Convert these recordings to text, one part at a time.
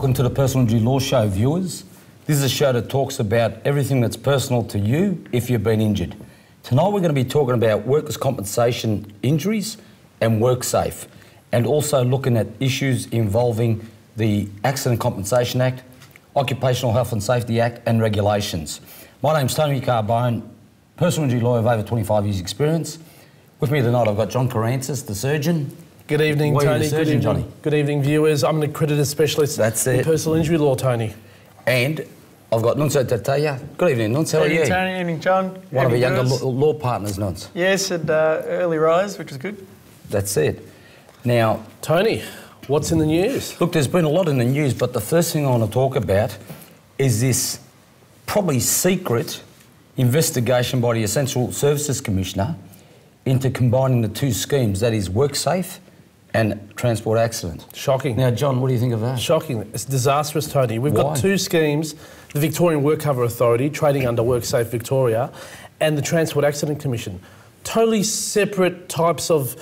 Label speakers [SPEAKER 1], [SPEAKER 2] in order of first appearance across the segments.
[SPEAKER 1] Welcome to the Personal Injury Law Show, viewers. This is a show that talks about everything that's personal to you if you've been injured. Tonight we're going to be talking about workers' compensation injuries and WorkSafe, and also looking at issues involving the Accident Compensation Act, Occupational Health and Safety Act and regulations. My name's Tony Carbone, personal injury lawyer of over 25 years' experience. With me tonight I've got John Carancis, the surgeon.
[SPEAKER 2] Good evening, Tony.
[SPEAKER 1] Good evening, Johnny.
[SPEAKER 2] Good evening, viewers. I'm an accredited specialist in personal injury law, Tony.
[SPEAKER 1] And I've got Nuncio Tataya. Good evening, Nuncio. How are you?
[SPEAKER 3] Evening, Tony. Evening, John.
[SPEAKER 1] One of our younger law partners, Nuncio.
[SPEAKER 3] Yes, at early rise, which was good.
[SPEAKER 1] That's it. Now,
[SPEAKER 2] Tony, what's in the news?
[SPEAKER 1] Look, there's been a lot in the news, but the first thing I want to talk about is this probably secret investigation by the Essential Services Commissioner into combining the two schemes, that is WorkSafe and Transport Accident.
[SPEAKER 2] Shocking.
[SPEAKER 1] Now, John, what do you think of that?
[SPEAKER 2] Shocking. It's disastrous, Tony. We've got two schemes, the Victorian Work Cover Authority, trading under WorkSafe Victoria, and the Transport Accident Commission. Totally separate types of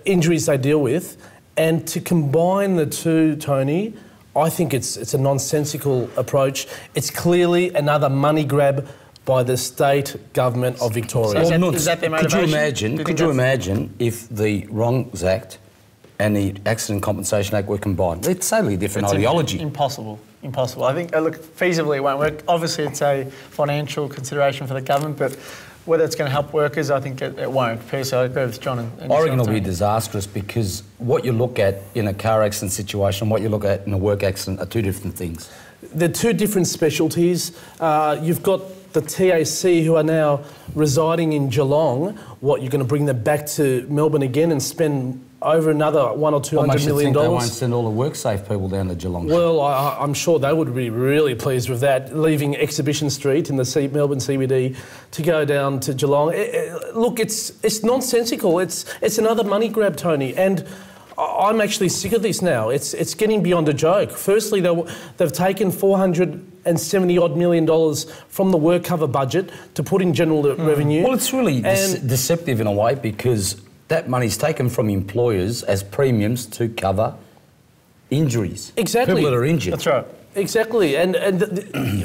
[SPEAKER 2] injuries they deal with, and to combine the two, Tony, I think it's a nonsensical approach. It's clearly another money grab by the state government of Victoria.
[SPEAKER 3] So is that their motivation?
[SPEAKER 1] Could you imagine if the Wrongs Act and the Accident Compensation Act were combined? It's totally different ideology.
[SPEAKER 3] Impossible. Impossible. I think, look, feasibly it won't work. Obviously it's a financial consideration for the government, but whether it's going to help workers, I think it won't. Personally, I agree with John and
[SPEAKER 1] I reckon it'll be disastrous, because what you look at in a car accident situation and what you look at in a work accident are two different things.
[SPEAKER 2] They're two different specialties. You've got the TAC who are now residing in Geelong. What, you're going to bring them back to Melbourne again and spend over another $100 or $200 million?
[SPEAKER 1] They won't send all the WorkSafe people down to Geelong.
[SPEAKER 2] Well, I'm sure they would be really pleased with that, leaving Exhibition Street in the Melbourne CBD to go down to Geelong. Look, it's nonsensical. It's another money grab, Tony, and I'm actually sick of this now. It's getting beyond a joke. Firstly, they've taken $470-odd million from the work cover budget to put in general revenue.
[SPEAKER 1] Well, it's really deceptive in a way, because that money's taken from employers as premiums to cover injuries.
[SPEAKER 2] Exactly.
[SPEAKER 1] People that are injured.
[SPEAKER 3] That's right.
[SPEAKER 2] Exactly. And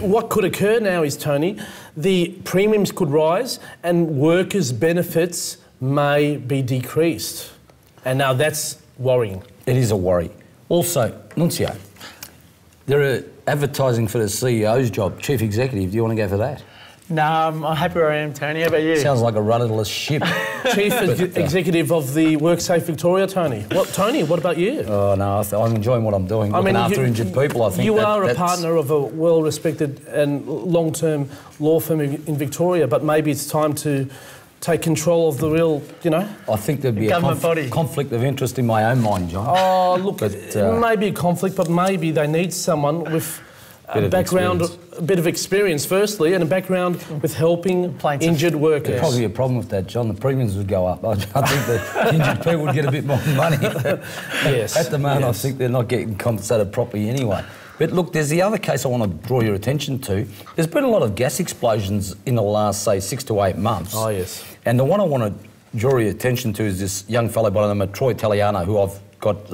[SPEAKER 2] what could occur now is, Tony, the premiums could rise and workers' benefits may be decreased. And now that's worrying. It
[SPEAKER 1] is a worry. Also, Nuncio, they're advertising for the CEO's job, Chief Executive. Do you want to go for that?
[SPEAKER 3] No, I'm happy where I am, Tony. How about you?
[SPEAKER 1] Sounds like a rudderless ship.
[SPEAKER 2] Chief Executive of the WorkSafe Victoria, Tony. What about you?
[SPEAKER 1] Oh, no, I'm enjoying what I'm doing, looking after injured people, I think.
[SPEAKER 2] You are a partner of a well-respected and long-term law firm in Victoria, but maybe it's time to take control of the real,
[SPEAKER 1] I think there'd be a conflict of interest in my own mind, John.
[SPEAKER 2] Oh, look, maybe a conflict, but maybe they need someone with a background, a bit of experience, firstly, and a background with helping injured workers.
[SPEAKER 1] There's probably a problem with that, John. The premiums would go up. I think the injured people would get a bit more money.
[SPEAKER 2] Yes.
[SPEAKER 1] At the moment, I think they're not getting compensated properly anyway. But look, there's the other case I want to draw your attention to. There's been a lot of gas explosions in the last, say, 6 to 8 months.
[SPEAKER 2] Oh, yes.
[SPEAKER 1] And the one I want to draw your attention to is this young fellow by the name of Troy Taliano, who I've got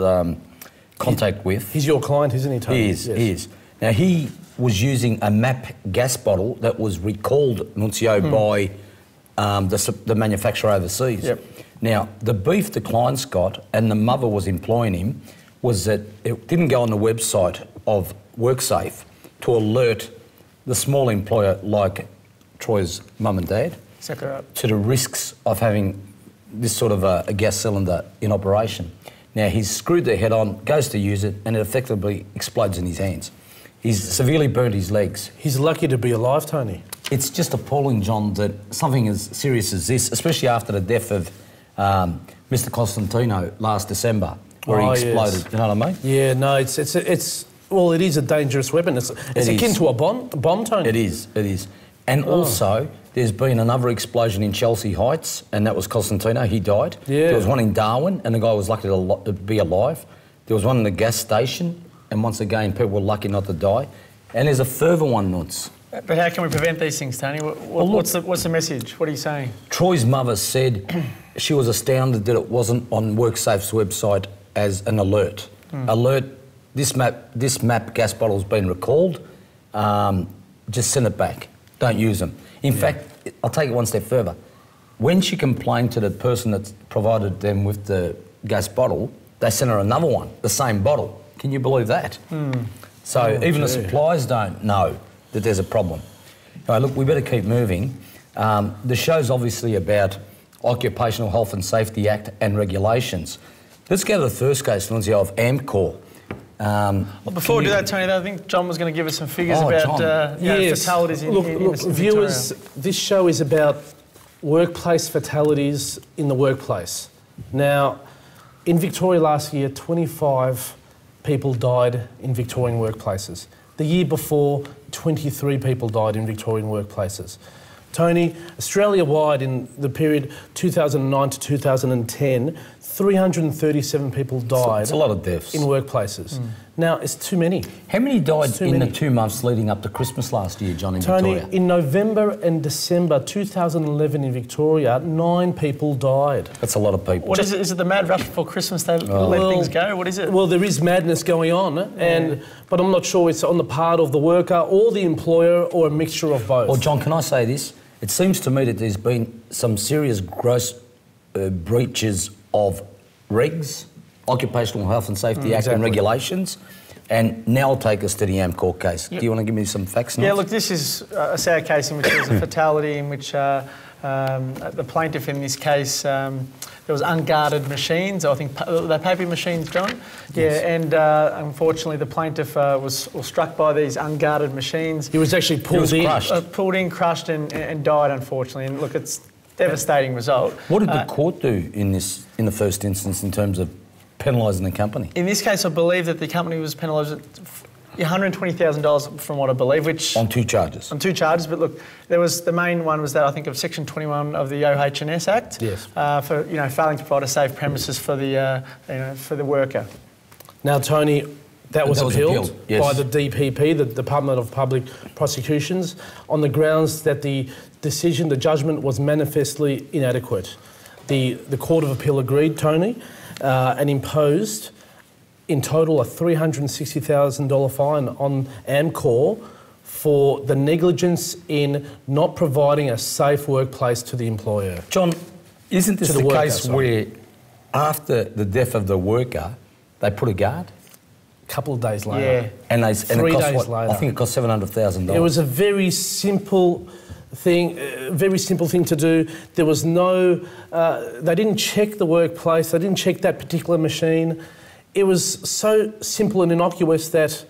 [SPEAKER 1] contact with.
[SPEAKER 2] He's your client, isn't he, Tony?
[SPEAKER 1] He is, he is. Now, he was using a MAP gas bottle that was recalled, Nuncio, by the manufacturer overseas.
[SPEAKER 3] Yep.
[SPEAKER 1] Now, the beef the client's got, and the mother was employing him, was that it didn't go on the website of WorkSafe to alert the small employer like Troy's mum and dad to the risks of having this sort of a gas cylinder in operation. Now, he's screwed their head on, goes to use it, and it effectively explodes in his hands. He's severely burnt his legs.
[SPEAKER 2] He's lucky to be alive, Tony.
[SPEAKER 1] It's just appalling, John, that something as serious as this, especially after the death of Mr. Costantino last December, where he exploded. Yes. You know what I mean?
[SPEAKER 2] Yeah, no, well, it is a dangerous weapon. It's akin to a bomb, Tony.
[SPEAKER 1] It is. And also, there's been another explosion in Chelsea Heights, and that was Costantino. He died.
[SPEAKER 2] Yeah.
[SPEAKER 1] There was one in Darwin, and the guy was lucky to be alive. There was one in the gas station, and once again, people were lucky not to die. And there's a further one, Nuts.
[SPEAKER 3] But how can we prevent these things, Tony? What's the message? What are you saying?
[SPEAKER 1] Troy's mother said she was astounded that it wasn't on WorkSafe's website as an alert. Alert this MAP gas bottle's been recalled. Just send it back. Don't use them. In fact, I'll take it one step further. When she complained to the person that provided them with the gas bottle, they sent her another one, the same bottle. Can you believe that? So even the suppliers don't know that there's a problem. All right, look, we better keep moving. The show's obviously about Occupational Health and Safety Act and regulations. Let's go to the first case, Lindsay, of Amcor.
[SPEAKER 3] Well, before we do that, Tony, I think John was going to give us some figures about fatalities in
[SPEAKER 2] viewers,
[SPEAKER 3] Victoria.
[SPEAKER 2] This show is about workplace fatalities in the workplace. Now, in Victoria last year, 25 people died in Victorian workplaces. The year before, 23 people died in Victorian workplaces. Tony, Australia-wide in the period 2009 to 2010, 337 people died.
[SPEAKER 1] It's a lot of deaths
[SPEAKER 2] in workplaces. Now, it's too many.
[SPEAKER 1] How many died in the 2 months leading up to Christmas last year, John, in Victoria?
[SPEAKER 2] Tony, in November and December 2011 in Victoria, 9 people died.
[SPEAKER 1] That's a lot of people.
[SPEAKER 3] What is it? Is it the mad rush before Christmas they let things go? What is it?
[SPEAKER 2] Well, there is madness going on, but I'm not sure it's on the part of the worker or the employer or a mixture of both.
[SPEAKER 1] Well, John, can I say this? It seems to me that there's been some serious gross breaches of regs, Occupational Health and Safety Act and regulations. And now I'll take us to the Amcor case. Do you want to give me some facts now?
[SPEAKER 3] Yeah, look, this is a sad case in which there was a fatality in which the plaintiff in this case, there was unguarded machines. I think they're paper machines, John.
[SPEAKER 2] Yes.
[SPEAKER 3] Yeah, and unfortunately the plaintiff was struck by these unguarded machines.
[SPEAKER 2] He was actually pulled in,
[SPEAKER 3] crushed and died, unfortunately. And look, it's a devastating result.
[SPEAKER 1] What did the court do in the first instance in terms of penalising the company?
[SPEAKER 3] In this case, I believe that the company was penalised $120,000 from what I believe, which...
[SPEAKER 1] On 2 charges.
[SPEAKER 3] On 2 charges, but look, the main one was that I think of Section 21 of the OH&S Act.
[SPEAKER 2] Yes.
[SPEAKER 3] For failing to provide a safe premises for the for the worker.
[SPEAKER 2] Now, Tony, that was appealed
[SPEAKER 1] yes,
[SPEAKER 2] by the DPP, the Department of Public Prosecutions, on the grounds that the decision, the judgment, was manifestly inadequate. The Court of Appeal agreed, Tony, and imposed in total a $360,000 fine on Amcor for the negligence in not providing a safe workplace to the employer.
[SPEAKER 1] John, isn't this the case where after the death of the worker, they put a guard?
[SPEAKER 2] A couple of days later.
[SPEAKER 3] Yeah.
[SPEAKER 1] And it
[SPEAKER 2] 3
[SPEAKER 1] cost
[SPEAKER 2] days later.
[SPEAKER 1] I think it cost $700,000.
[SPEAKER 2] It was a very simple thing to do. There was no... they didn't check the workplace. They didn't check that particular machine. It was so simple and innocuous that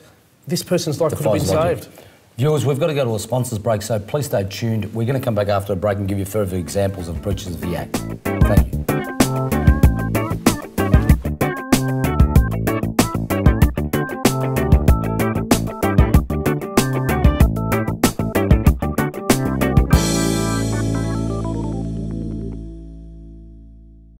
[SPEAKER 2] this person's life could have been saved.
[SPEAKER 1] Viewers, we've got to go to a sponsors break, so please stay tuned. We're going to come back after a break and give you further examples of breaches of the Act. Thank you.